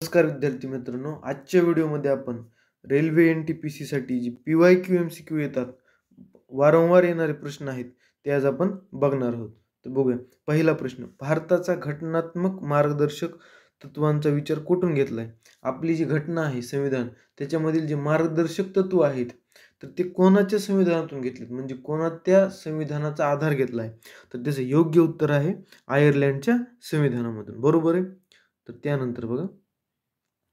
नमस्कार विद्यार्थी मित्रांनो, आजच्या व्हिडिओमध्ये आपण रेल्वे NTPC साठी जी PYQ MCQ येतात, वारंवार येणारे प्रश्न आहेत, ते आज आपण बघणार आहोत. तर बघूया. पहिला प्रश्न, भारताचा घटनात्मक मार्गदर्शक तत्वांचा विचार कुठून घेतलाय? आपली जी घटना आहे, संविधान, त्याच्यामधील जे मार्गदर्शक तत्व आहेत, तर ते कोणाच्या संविधानातून घेतलेत? म्हणजे कोणत्या संविधानाचा आधार घेतलाय? तर त्याचं योग्य उत्तर आहे आयर्लंडच्या संविधानामधून. बरोबर आहे? तर त्यानंतर बघा,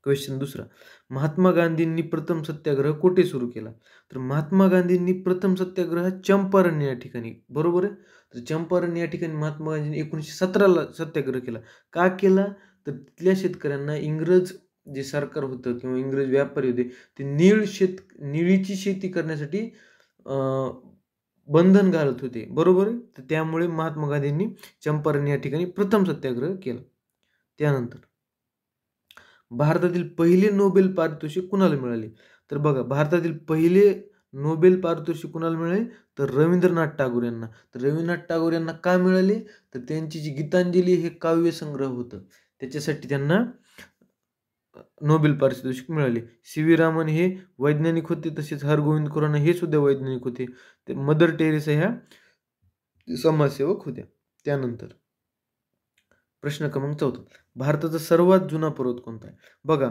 क्वेश्चन दुसरा, महात्मा गांधींनी प्रथम सत्याग्रह कुठे सुरू केला? तर महात्मा गांधींनी प्रथम सत्याग्रह चंपारण या ठिकाणी, बरोबर आहे. तर चंपारण या ठिकाणी महात्मा गांधींनी 1917ला सत्याग्रह केला. का केला? तर तिथल्या शेतकऱ्यांना इंग्रज जे सरकार होतं किंवा इंग्रज व्यापारी होते, ते निळीची शेती करण्यासाठी बंधन घालत होते, बरोबर आहे. तर त्यामुळे महात्मा गांधींनी चंपारण या ठिकाणी प्रथम सत्याग्रह केला. त्यानंतर भारतातील पहिले नोबेल पारितोषिक कुणाला मिळाले? तर बघा, भारतातील पहिले नोबेल पारितोषिक कुणाला मिळाले? तर रवींद्रनाथ टागोर यांना. तर रवींद्रनाथ टागोर यांना का मिळाले? तर त्यांची जी गीतांजली हे काव्यसंग्रह होतं, त्याच्यासाठी त्यांना नोबेल पारितोषिक मिळाले. CV रामन हे वैज्ञानिक होते, तसेच हरगोविंद खुराना हे सुद्धा वैज्ञानिक होते. ते मदर टेरेसा ह्या समाजसेवक होत्या. त्यानंतर प्रश्न क्रमांक 14, भारताचा सर्वात जुना पर्वत कोणता आहे? बघा,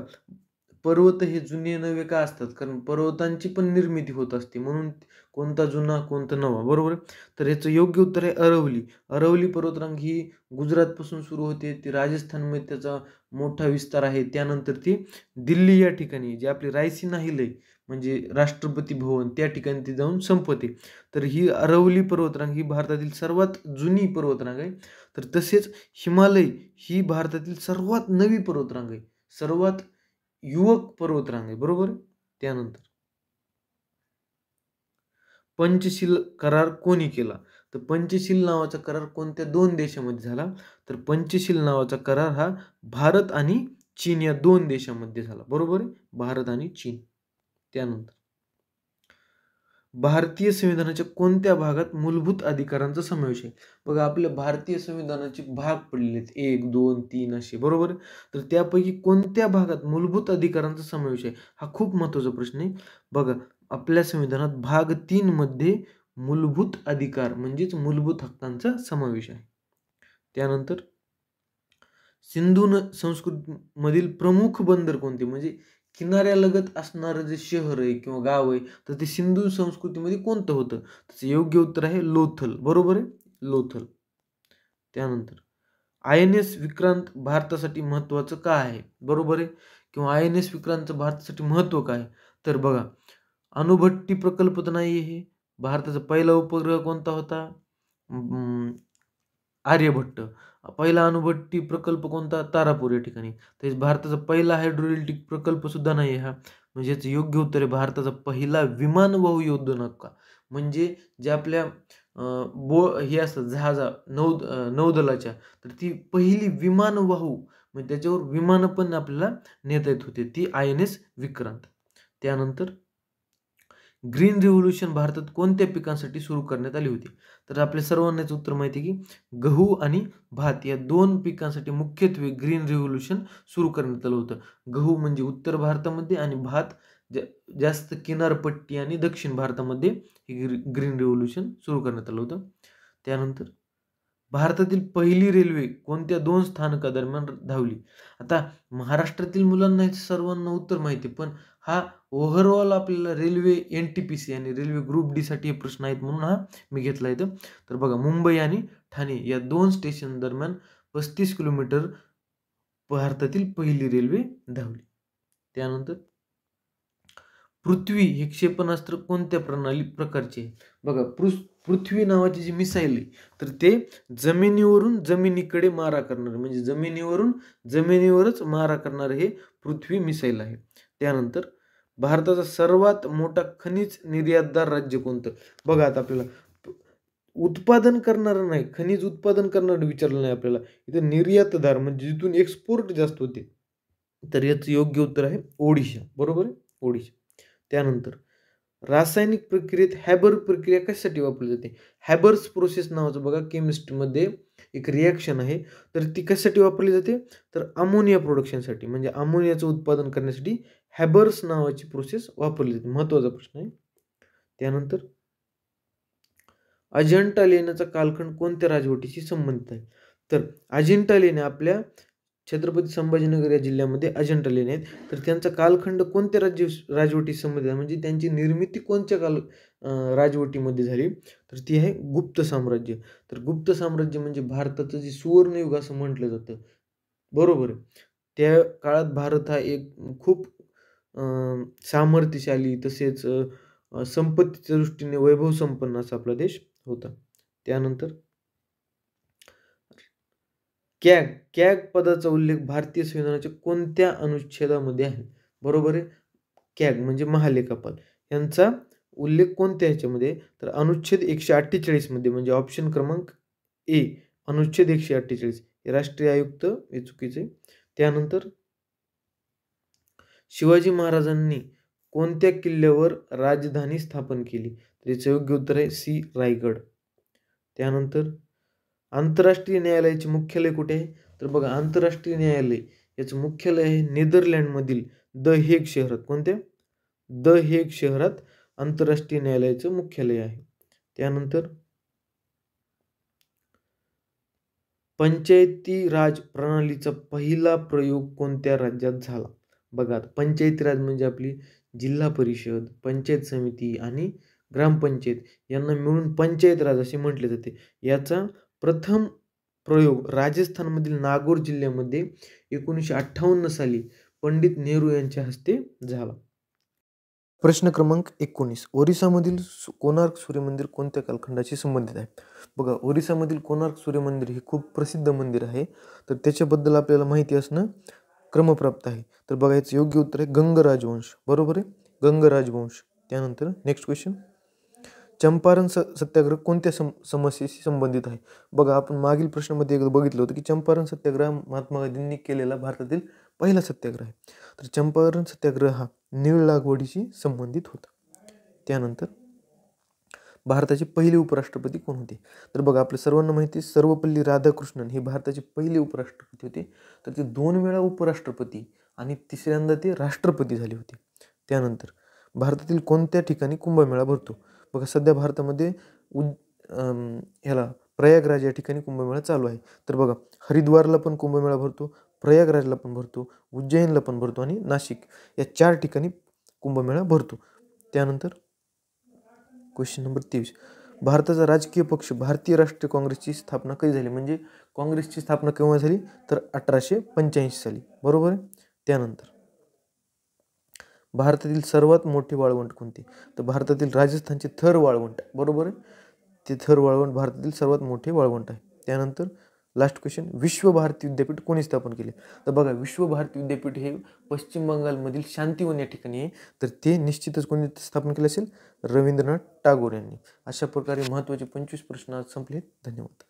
पर्वत हे जुने नवे का असतात? कारण पर्वतांची पण निर्मिती होत असते, म्हणून कोणता जुना कोणता नवा, बरोबर आहे. तर याचं योग्य उत्तर आहे अरवली. अरवली पर्वतरांग ही गुजरातपासून सुरू होते, ती राजस्थानमध्ये त्याचा मोठा विस्तार आहे. त्यानंतर ती दिल्ली या ठिकाणी, जे आपली रायसीना हिल आहे, म्हणजे राष्ट्रपती भवन, त्या ठिकाणी ती जाऊन संपते. तर ही अरवली पर्वतरांग ही भारतातील सर्वात जुनी पर्वतरांग आहे. तर तसेच हिमालय ही भारतातील सर्वात नवी पर्वतरांग आहे, सर्वात युवक पर्वतरांग आहे, बरोबर. त्यानंतर पंचशील करार कोणी केला? तर पंचशील नावाचा करार कोणत्या दोन देशामध्ये झाला? तर पंचशील नावाचा करार हा भारत आणि चीन या दोन देशामध्ये झाला, बरोबर आहे, भारत आणि चीन. त्यानंतर भारतीय संविधानाच्या कोणत्या भागात मूलभूत अधिकारांचा समावेश आहे? बघा, आपल्या भारतीय संविधानाचे भाग पडलेले आहेत, 1, 2, 3 असे, बरोबर आहे. तर त्यापैकी कोणत्या भागात मूलभूत अधिकारांचा समावेश आहे? हा खूप महत्त्वाचा प्रश्न आहे. बघा, आपल्या संविधानात भाग 3 मध्ये मूलभूत अधिकार म्हणजेच मूलभूत हक्कांचा समावेश आहे. त्यानंतर सिंधू संस्कृतीमधील प्रमुख बंदर कोणते? म्हणजे किनाऱ्यालगत असणारं जे शहर आहे किंवा गाव आहे, तर ते सिंधू संस्कृतीमध्ये कोणतं होतं? त्याचं योग्य उत्तर आहे लोथल, बरोबर आहे, लोथल. त्यानंतर INS विक्रांत भारतासाठी महत्त्वाचं का आहे? बरोबर आहे. किंवा INS विक्रांतचं भारतासाठी महत्त्व काय आहे? तर बघा, अणुभट्टी प्रकल्प तर नाही आहे. भारताचा पहिला उपग्रह कोणता होता? आर्यभट्ट. पहिला अणुभट्टी प्रकल्प कोणता? तारापूर या ठिकाणी. तसेच भारताचा पहिला हायड्रोइलेक्ट्रिक प्रकल्प सुद्धा नाही हा. म्हणजे याचं योग्य उत्तर आहे भारताचा पहिला विमानवाहू योद्धनौका. म्हणजे जे आपल्या हे असतात जहाजा नौदलाच्या, तर ती पहिली विमानवाहू, म्हणजे त्याच्यावर विमानं पण आपल्याला नेता येत होते, ती INS विक्रांत. त्यानंतर ग्रीन रिव्होल्यूशन भारतात कोणत्या पिकांसाठी सुरू करण्यात आली होती? तर आपल्या सर्वांनाच उत्तर माहिती आहे की गहू आणि भात या दोन पिकांसाठी मुख्यत्वे ग्रीन रिव्होल्यूशन सुरू करण्यात आलं होतं. गहू म्हणजे उत्तर भारतामध्ये आणि भात जास्त किनारपट्टी आणि दक्षिण भारतामध्ये हे ग्रीन रिव्होल्यूशन सुरू करण्यात आलं होतं. त्यानंतर भारतातील पहिली रेल्वे कोणत्या 2 स्थानकादरम्यान धावली? आता महाराष्ट्रातील मुलांना हे सर्वांना उत्तर माहिती आहे, पण हा ओव्हरऑल आपल्याला रेल्वे NTPC आणि रेल्वे ग्रुप डी साठी हे प्रश्न आहेत, म्हणून हा मी घेतला इथं. तर बघा, मुंबई आणि ठाणे या 2 स्टेशन दरम्यान 35 किलोमीटर भारतातील पहिली रेल्वे धावली. त्यानंतर पृथ्वी हे क्षेपणास्त्र कोणत्या प्रकारचे आहे? बघा, पृथ्वी नावाची जी मिसाईल आहे, तर ते जमिनीवरून जमिनीकडे मारा करणारे, म्हणजे जमिनीवरून जमिनीवरच मारा करणारे हे पृथ्वी मिसाईल आहे. त्यानंतर भारताचा सर्वात मोठा खनिज निर्यातदार राज्य कोणतं? बघा, आता आपल्याला उत्पादन करणारं नाही, खनिज उत्पादन करणारं विचारलं नाही आपल्याला. इथं निर्यातदार म्हणजे जिथून एक्सपोर्ट जास्त होते. तर याचं योग्य उत्तर आहे ओडिशा, बरोबर आहे, ओडिशा. त्यानंतर रासायनिक प्रक्रियेत हॅबर प्रक्रिया कशासाठी वापरली जाते? हॅबर्स प्रोसेस नावाचं बघा केमिस्ट्रीमध्ये एक रिॲक्शन आहे. तर ती कशासाठी वापरली जाते? तर अमोनिया प्रोडक्शनसाठी, म्हणजे अमोनियाचं उत्पादन करण्यासाठी हॅबर्स नावाची प्रोसेस वापरली जाते. महत्त्वाचा प्रश्न आहे. त्यानंतर अजिंठा लेण्याचा कालखंड कोणत्या राजवटीशी संबंधित आहे? तर अजिंठा लेण्या आपल्या छत्रपती संभाजीनगर या जिल्ह्यामध्ये अजिंठा लेण्या आहेत. तर त्यांचा कालखंड कोणत्या राजवटीशी संबंधित आहे? म्हणजे त्यांची निर्मिती कोणत्या राजवटीमध्ये झाली? तर ती आहे गुप्त साम्राज्य. तर गुप्त साम्राज्य म्हणजे भारताचं जे सुवर्णयुग असं म्हटलं जातं. बरोबर आहे. त्या काळात भारत हा एक खूप अ, सामर्थ्यशाली तसेच संपत्तीच्या दृष्टीने वैभव संपन्न असा आपला देश होता. त्यानंतर कॅग, कॅग पदाचा उल्लेख भारतीय संविधानाच्या कोणत्या अनुच्छेदामध्ये आहे? बरोबर आहे. कॅग म्हणजे महालेखापाल यांचा उल्लेख कोणत्या ह्याच्यामध्ये आहे? तर अनुच्छेद 148 मध्ये, म्हणजे ऑप्शन क्रमांक ए, अनुच्छेद 148. हे राष्ट्रीय आयुक्त हे चुकीचं आहे. त्यानंतर शिवाजी महाराजांनी कोणत्या किल्ल्यावर राजधानी स्थापन केली? तर याचं योग्य उत्तर आहे सी, रायगड. त्यानंतर आंतरराष्ट्रीय न्यायालयाचे मुख्यालय कुठे आहे? तर बघा, आंतरराष्ट्रीय न्यायालय याचं मुख्यालय आहे नेदरलँडमधील द हेग शहरात. कोणत्या? द हेग शहरात आंतरराष्ट्रीय न्यायालयाचं मुख्यालय आहे. त्यानंतर पंचायती राज प्रणालीचा पहिला प्रयोग कोणत्या राज्यात झाला? बघा, आता पंचायती राज म्हणजे आपली जिल्हा परिषद, पंचायत समिती आणि ग्रामपंचायत यांना मिळून पंचायत राज असे म्हटले जाते. याचा प्रथम प्रयोग राजस्थानमधील नागौर जिल्ह्यामध्ये 1958 साली पंडित नेहरू यांच्या हस्ते झाला. प्रश्न क्रमांक 19. ओरिसामधील कोणार्क सूर्यमंदिर कोणत्या कालखंडाशी संबंधित आहे? बघा, ओरिसामधील कोणार्क सूर्यमंदिर हे खूप प्रसिद्ध मंदिर आहे. तर त्याच्याबद्दल आपल्याला माहिती असणं क्रमप्राप्त आहे. तर बघा, याचं योग्य उत्तर आहे गंग राजवंश. बरोबर आहे, गंग राजवंश. त्यानंतर नेक्स्ट क्वेश्चन. चंपारण सत्याग्रह कोणत्या समस्येशी संबंधित आहे? बघा, आपण मागील प्रश्नामध्ये एकदा बघितलं होतं की चंपारण सत्याग्रह महात्मा गांधींनी केलेला भारतातील पहिला सत्याग्रह आहे. तर चंपारण सत्याग्रह हा नीळ लागवडीशी संबंधित होता. त्यानंतर भारताचे पहिले उपराष्ट्रपती कोण होते? तर बघा, आपल्या सर्वांना माहिती आहे सर्वपल्ली राधाकृष्णन हे भारताचे पहिले उपराष्ट्रपती होते. तर ते 2 वेळा उपराष्ट्रपती आणि तिसऱ्यांदा ते राष्ट्रपती झाले होते. त्यानंतर भारतातील कोणत्या ठिकाणी कुंभमेळा भरतो? बघा, सध्या भारतामध्ये ह्याला प्रयागराज या ठिकाणी कुंभमेळा चालू आहे. तर बघा, हरिद्वारला पण कुंभमेळा भरतो, प्रयागराजला पण भरतो, उज्जैनला पण भरतो आणि नाशिक या 4 ठिकाणी कुंभमेळा भरतो. त्यानंतर क्वेश्चन नंबर 23. भारताचा राजकीय पक्ष भारतीय राष्ट्रीय काँग्रेसची स्थापना कधी झाली? म्हणजे काँग्रेसची स्थापना केव्हा झाली? तर 1885 साली. बरोबर आहे. त्यानंतर भारतातील सर्वात मोठे वाळवंट कोणते? तर भारतातील राजस्थानचे थर वाळवंट. बरोबर आहे, ते थर वाळवंट भारतातील सर्वात मोठे वाळवंट आहे. त्यानंतर लास्ट क्वेश्चन. विश्व भारती विद्यापीठ कोणी स्थापन केले? तर बघा, विश्व भारती विद्यापीठ हे पश्चिम बंगालमधील शांतिवन या ठिकाणी आहे. तर ते निश्चितच कोणी स्थापन केले असेल? रवींद्रनाथ टागोर यांनी. अशा प्रकारे महत्त्वाचे 25 प्रश्न आज संपले. धन्यवाद.